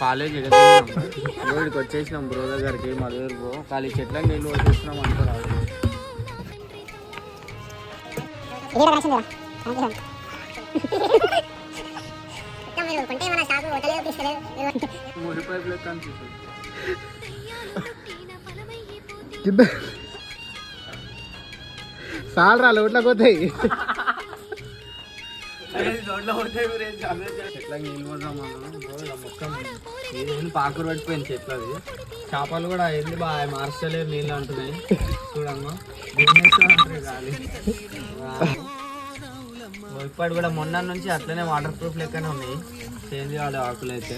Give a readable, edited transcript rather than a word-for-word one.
College ఇక్కడికి వచ్చేసినాం bro దగ్గరికి మధుర్ బ్రో ఖాళీ చెట్లకు నీళ్ళు వచ్చేసినాం అనుకోరాదు. మురిపైపు లెక్క అనిపిస్తుంది. సాలరా లోట్లోకి పోతాయి. చెట్లకి నీళ్ళు పోదామా మొత్తం నీళ్ళు పాకురు పట్టిపోయింది చెట్లది. చేపలు కూడా ఏంది బాగా మార్చలేరు నీళ్ళు అంటున్నాయి చూడమ్మా. గాలి ఇప్పటి కూడా మొన్న నుంచి అట్లనే వాటర్ ప్రూఫ్ లెక్కనే ఉన్నాయి చేంజ్ కావాలి ఆకులు అయితే.